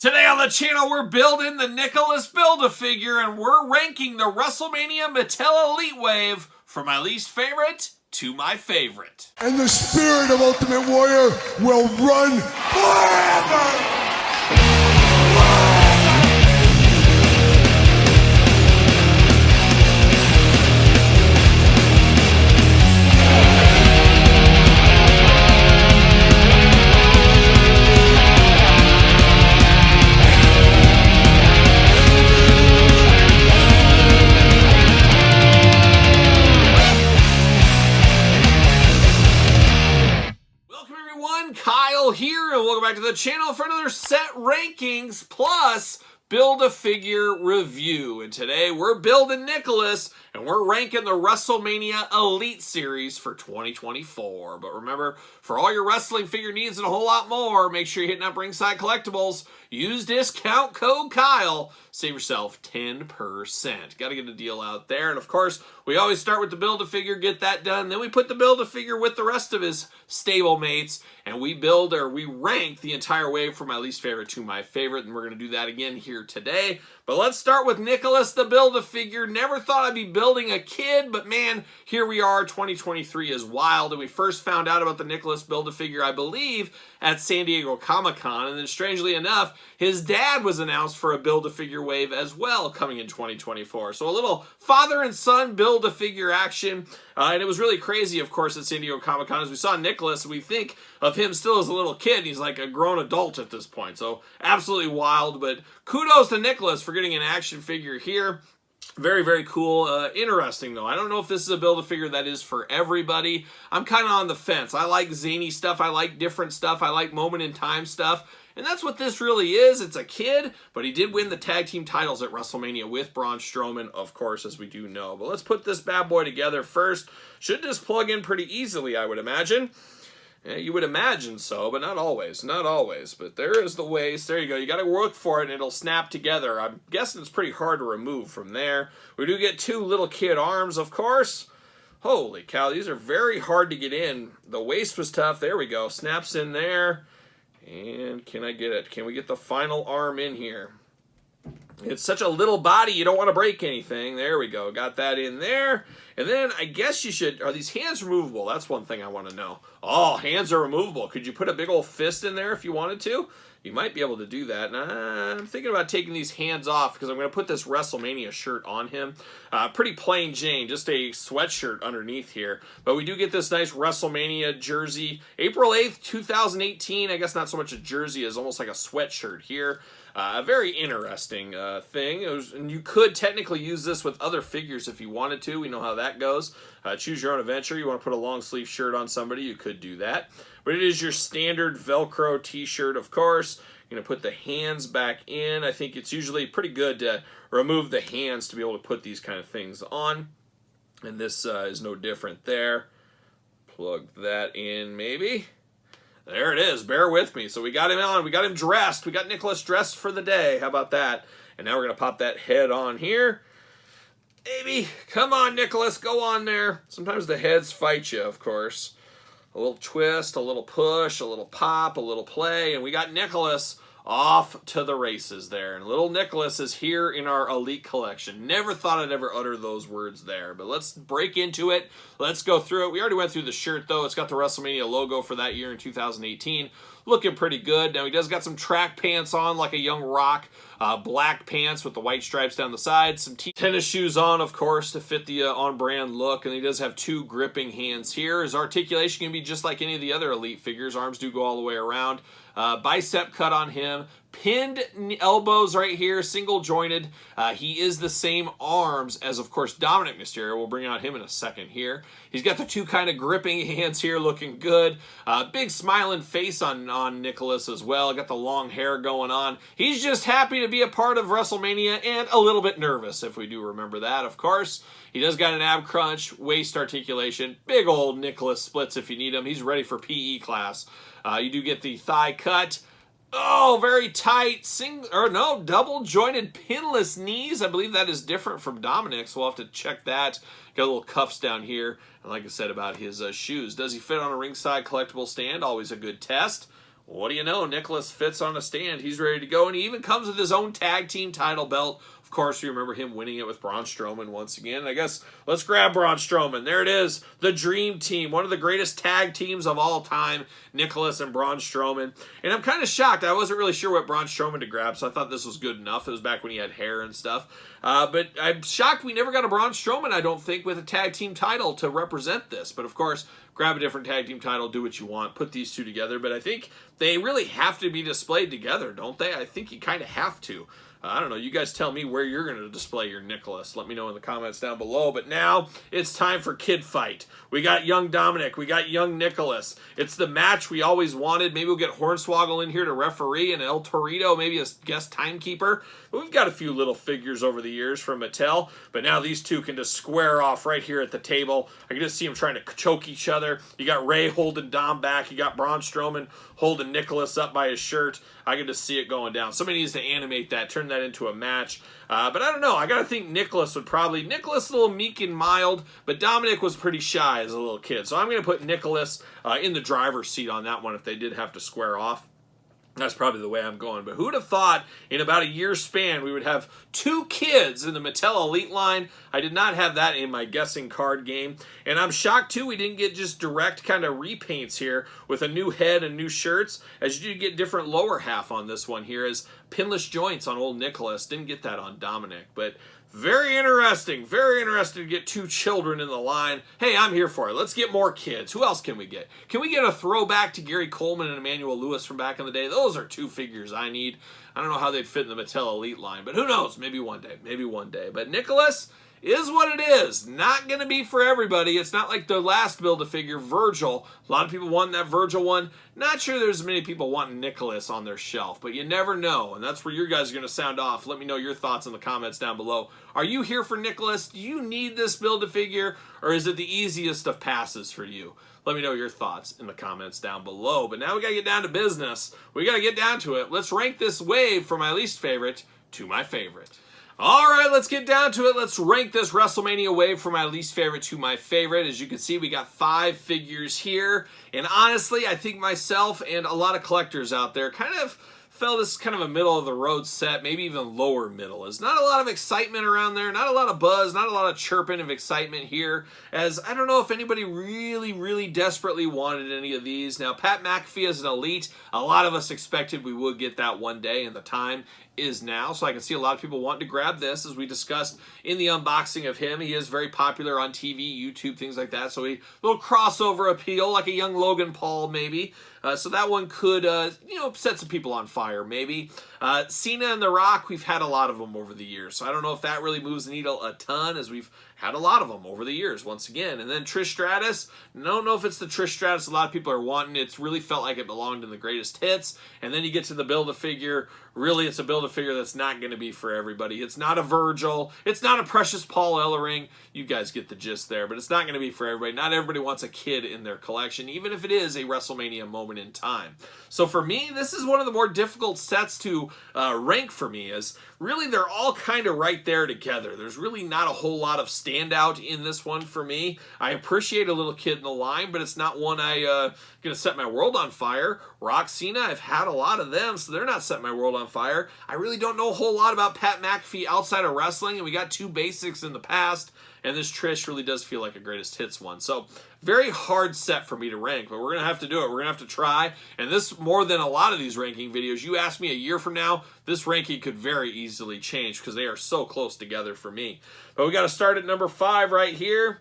Today on the channel, we're building the Nicholas Build-A-Figure, and we're ranking the WrestleMania Mattel Elite Wave from my least favorite to my favorite. And the spirit of Ultimate Warrior will run forever! Kyle here, and welcome back to the channel for another set rankings plus Build-A-Figure review. And today we're building Nicholas, and we're ranking the WrestleMania Elite Series for 2024. But remember, for all your wrestling figure needs and a whole lot more, make sure you're hitting up Ringside Collectibles. Use discount code Kyle. Save yourself 10%. Got to get a deal out there. And of course, we always start with the Build-A-Figure, get that done. Then we put the Build-A-Figure with the rest of his stable mates, and we rank the entire wave from my least favorite to my favorite. And we're going to do that again here today. But let's start with Nicholas the Build-A-Figure. Never thought I'd be building a kid, but man, here we are. 2023 is wild, and we first found out about the Nicholas Build-A-Figure, I believe, at San Diego Comic-Con, and then strangely enough, his dad was announced for a Build-A-Figure wave as well coming in 2024. So a little father and son Build-A-Figure action, and it was really crazy, of course, at San Diego Comic-Con. As we saw Nicholas, we think of him still as a little kid. He's like a grown adult at this point, so absolutely wild, but kudos to Nicholas for getting an action figure here. Very, very cool. Interesting, though. I don't know if this is a Build-A-Figure that is for everybody. I'm kind of on the fence. I like zany stuff. I like different stuff. I like moment-in-time stuff. And that's what this really is. It's a kid, but he did win the tag team titles at WrestleMania with Braun Strowman, of course, as we do know. But let's put this bad boy together first. Should just plug in pretty easily, I would imagine. Yeah, you would imagine so, but not always. Not always. But there is the waist. There you go. You got to work for it, and it'll snap together. I'm guessing it's pretty hard to remove from there. We do get two little kid arms, of course. Holy cow, these are very hard to get in. The waist was tough. There we go. Snaps in there. And can I get it? Can we get the final arm in here? It's such a little body, you don't want to break anything. There we go. Got that in there. And then I guess you should... Are these hands removable? That's one thing I want to know. Oh, hands are removable. Could you put a big old fist in there if you wanted to? You might be able to do that. And I'm thinking about taking these hands off because I'm going to put this WrestleMania shirt on him. Pretty plain Jane, just a sweatshirt underneath here. But we do get this nice WrestleMania jersey. April 8th, 2018. I guess not so much a jersey as almost like a sweatshirt here. A very interesting thing. And you could technically use this with other figures if you wanted to. We know how that goes. Choose your own adventure. You want to put a long sleeve shirt on somebody, you could do that. But it is your standard Velcro t-shirt, of course. You're going to put the hands back in. I think it's usually pretty good to remove the hands to be able to put these kind of things on. And this is no different there. Plug that in maybe. There it is. Bear with me. So we got him on. We got him dressed. We got Nicholas dressed for the day. How about that? And now we're going to pop that head on here. Baby, come on, Nicholas. Go on there. Sometimes the heads fight you, of course. A little twist, a little push, a little pop, a little play. And we got Nicholas off to the races there. And little Nicholas is here in our Elite collection. Never thought I'd ever utter those words there. But let's break into it. Let's go through it. We already went through the shirt, though. It's got the WrestleMania logo for that year in 2018. Looking pretty good. Now, he does got some track pants on like a young Rock. Black pants with the white stripes down the side. Some tennis shoes on, of course, to fit the on-brand look. And he does have two gripping hands here. His articulation can be just like any of the other Elite figures. Arms do go all the way around. Bicep cut on him. Pinned elbows right here, single jointed. He is the same arms as, of course, Dominic Mysterio. We'll bring out him in a second here. He's got the two kind of gripping hands here, looking good. Big smiling face on Nicholas as well. Got the long hair going on. He's just happy to be a part of WrestleMania and a little bit nervous, if we do remember that, of course. He does got an ab crunch, waist articulation. Big old Nicholas splits if you need him. He's ready for PE class. You do get the thigh cut. Oh, very tight, double jointed pinless knees. I believe that is different from Dominic's. We'll have to check that. Got little cuffs down here. And like I said about his shoes, does he fit on a ringside collectible stand? Always a good test. what do you know? Nicholas fits on a stand. He's ready to go, and he even comes with his own tag team title belt. Of course, you remember him winning it with Braun Strowman once again. I guess let's grab Braun Strowman. There it is, the Dream Team, one of the greatest tag teams of all time, Nicholas and Braun Strowman. And I'm kind of shocked. I wasn't really sure what Braun Strowman to grab, so I thought this was good enough. It was back when he had hair and stuff. But I'm shocked we never got a Braun Strowman, I don't think, with a tag team title to represent this. But of course, grab a different tag team title, do what you want, put these two together. But I think they really have to be displayed together, don't they? I think you kind of have to. I don't know. You guys tell me where you're going to display your Nicholas. Let me know in the comments down below. But now it's time for Kid Fight. We got young Dominic. We got young Nicholas. It's the match we always wanted. Maybe we'll get Hornswoggle in here to referee and El Torito, maybe as guest timekeeper. But we've got a few little figures over the years from Mattel. But now these two can just square off right here at the table. I can just see them trying to choke each other. You got Ray holding Dom back. You got Braun Strowman holding Nicholas up by his shirt. I can just see it going down. Somebody needs to animate that, turn that into a match. But I don't know. I got to think Nicholas would probably... Nicholas a little meek and mild, but Dominic was pretty shy as a little kid. So I'm going to put Nicholas in the driver's seat on that one if they did have to square off. That's probably the way I'm going. But who'd have thought in about a year's span we would have two kids in the Mattel Elite line? I did not have that in my guessing card game. And I'm shocked, too, we didn't get just direct kind of repaints here with a new head and new shirts, as you did get different lower half on this one here as pinless joints on old Nicholas. Didn't get that on Dominic. But very interesting to get two children in the line. Hey, I'm here for it. Let's get more kids. Who else can we get? Can we get a throwback to Gary Coleman and Emmanuel Lewis from back in the day? Those are two figures I need. I don't know how they'd fit in the Mattel Elite line, but who knows? Maybe one day. Maybe one day. But Nicholas is what it is. Not going to be for everybody. It's not like the last Build-A-Figure, Virgil. A lot of people want that Virgil one. Not sure there's many people wanting Nicholas on their shelf, but you never know, and that's where your guys are going to sound off. Let me know your thoughts in the comments down below. Are you here for Nicholas? Do you need this Build-A-Figure, or is it the easiest of passes for you? Let me know your thoughts in the comments down below. But now we got to get down to business. We got to get down to it. Let's rank this wave from my least favorite to my favorite. All right, let's get down to it. Let's rank this WrestleMania wave from my least favorite to my favorite. As you can see, we got 5 figures here. And honestly, I think myself and a lot of collectors out there kind of felt this kind of a middle-of-the-road set, maybe even lower middle. There's not a lot of excitement around there, not a lot of buzz, not a lot of chirping of excitement here, as I don't know if anybody really desperately wanted any of these. Now, Pat McAfee as an elite, a lot of us expected we would get that one day, and the time is now, so I can see a lot of people wanting to grab this, as we discussed in the unboxing of him. He is very popular on TV, YouTube, things like that, so a little crossover appeal, like a young Logan Paul, maybe. So that one could, set some people on fire, maybe. Cena and The Rock, we've had a lot of them over the years, so I don't know if that really moves the needle a ton, as we've had a lot of them over the years, once again. And then Trish Stratus, I don't know if it's the Trish Stratus a lot of people are wanting. It's really felt like it belonged in the greatest hits. And then you get to the Build-A-Figure. Really, it's a Build-A-Figure that's not going to be for everybody. It's not a Virgil. It's not a Precious Paul Ellering. You guys get the gist there, but it's not going to be for everybody. Not everybody wants a kid in their collection, even if it is a WrestleMania moment in time. So for me, this is one of the more difficult sets to rank for me, as really they're all kind of right there together. There's really not a whole lot of standout in this one for me. I appreciate a little kid in the line, but it's not one I going to set my world on fire. Rock, Cena, I've had a lot of them, so they're not setting my world on fire. I really don't know a whole lot about Pat McAfee outside of wrestling, and we got 2 basics in the past, and this Trish really does feel like a greatest hits one. So very hard set for me to rank, but we're going to have to do it. We're going to have to try, and this, more than a lot of these ranking videos, you ask me a year from now, this ranking could very easily change because they are so close together for me. But we got to start at number 5 right here.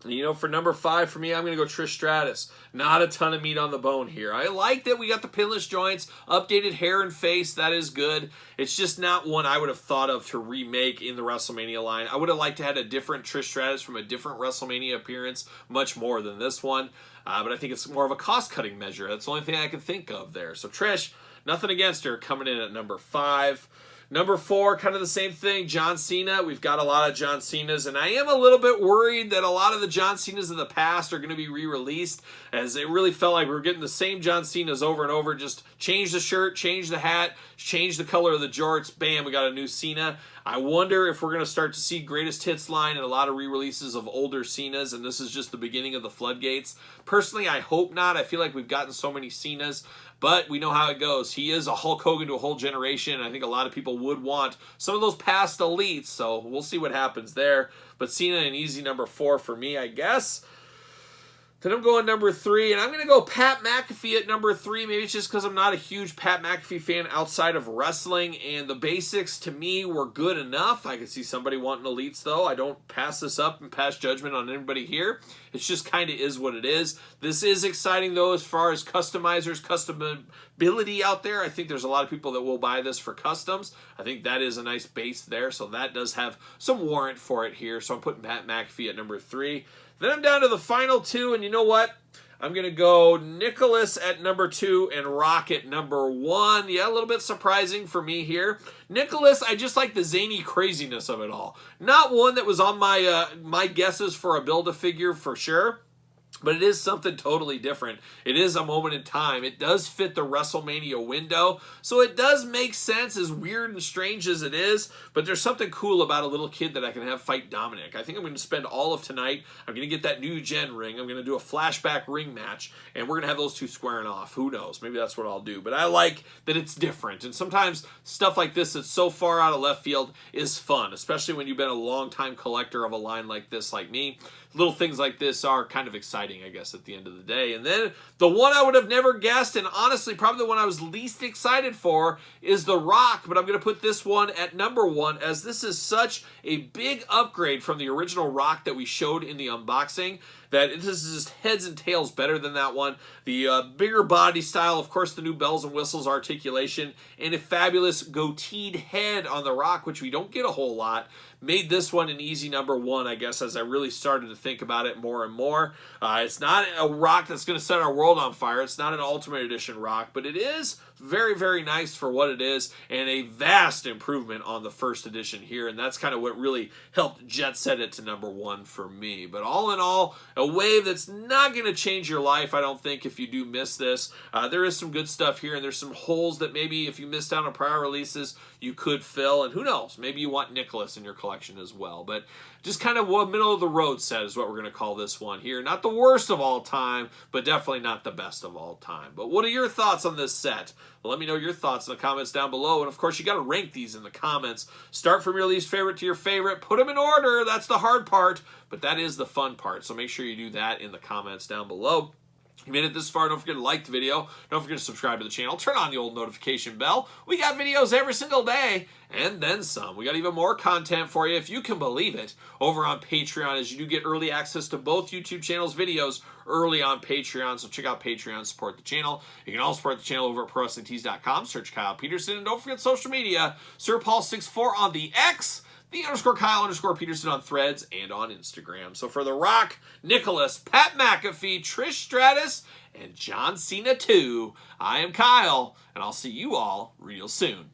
And for number 5 for me, I'm going to go Trish Stratus. Not a ton of meat on the bone here. I like that we got the pinless joints, updated hair and face. That is good. It's just not one I would have thought of to remake in the WrestleMania line. I would have liked to have a different Trish Stratus from a different WrestleMania appearance, much more than this one. But I think it's more of a cost-cutting measure. That's the only thing I can think of there. So Trish, nothing against her, coming in at number 5. Number 4, kind of the same thing, John Cena. We've got a lot of John Cenas, and I am a little bit worried that a lot of the John Cenas of the past are going to be re-released, as it really felt like we were getting the same John Cenas over and over. Just change the shirt, change the hat, change the color of the jorts, bam, we got a new Cena. I wonder if we're going to start to see greatest hits line and a lot of re-releases of older Cenas, and this is just the beginning of the floodgates. Personally, I hope not. I feel like we've gotten so many Cenas, but we know how it goes. He is a Hulk Hogan to a whole generation. I think a lot of people would want some of those past elites, so we'll see what happens there. But Cena, an easy number 4 for me, I guess. Then I'm going number 3, and I'm going to go Pat McAfee at number 3. Maybe it's just because I'm not a huge Pat McAfee fan outside of wrestling, and the basics to me were good enough. I could see somebody wanting elites, though. I don't pass this up and pass judgment on anybody here. It just kind of is what it is. This is exciting, though, as far as customizers, customability out there. I think there's a lot of people that will buy this for customs. I think that is a nice base there, so that does have some warrant for it here. So I'm putting Pat McAfee at number 3. Then I'm down to the final 2, and you know what? I'm going to go Nicholas at number 2 and Rock at number 1. Yeah, a little bit surprising for me here. Nicholas, I just like the zany craziness of it all. Not one that was on my guesses for a Build-A-Figure for sure. But it is something totally different. It is a moment in time. It does fit the WrestleMania window, so it does make sense, as weird and strange as it is, but there's something cool about a little kid that I can have fight Dominic. I think I'm going to spend all of tonight. I'm going to get that new gen ring. I'm going to do a flashback ring match, and we're going to have those two squaring off. Who knows? Maybe that's what I'll do. But I like that it's different, and sometimes stuff like this that's so far out of left field is fun, especially when you've been a long-time collector of a line like this like me. Little things like this are kind of exciting, I guess, at the end of the day. And then the one I would have never guessed, and honestly probably the one I was least excited for, is The Rock. But I'm going to put this one at number 1, as this is such a big upgrade from the original Rock that we showed in the unboxing, that this is just heads and tails better than that one. The bigger body style, of course, the new bells and whistles articulation, and a fabulous goateed head on The Rock, which we don't get a whole lot, made this one an easy number 1, I guess, as I really started to think about it more and more. It's not a Rock that's going to set our world on fire. It's not an Ultimate Edition Rock, but it is very, very nice for what it is, and a vast improvement on the first edition here, and that's kind of what really helped jet set it to number 1 for me. But all in all, a wave that's not going to change your life, I don't think, if you do miss this. There is some good stuff here, and there's some holes that maybe if you missed out on prior releases, you could fill, and who knows, maybe you want Nicholas in your collection as well. But just kind of a middle of the road set is what we're going to call this one here. Not the worst of all time, but definitely not the best of all time. But what are your thoughts on this set? Well, let me know your thoughts in the comments down below. And of course, you got to rank these in the comments. Start from your least favorite to your favorite. Put them in order. That's the hard part, but that is the fun part. So make sure you do that in the comments down below. If you made it this far, don't forget to like the video. Don't forget to subscribe to the channel. Turn on the old notification bell. We got videos every single day, and then some. We got even more content for you, if you can believe it, over on Patreon, as you do get early access to both YouTube channels' videos early on Patreon. So check out Patreon, support the channel. You can also support the channel over at ProWrestlingTees.com. Search Kyle Peterson, and don't forget social media. SirPaul64 on the X. _Kyle_Peterson on Threads and on Instagram. So for The Rock, Nicholas, Pat McAfee, Trish Stratus, and John Cena 2, I am Kyle, and I'll see you all real soon.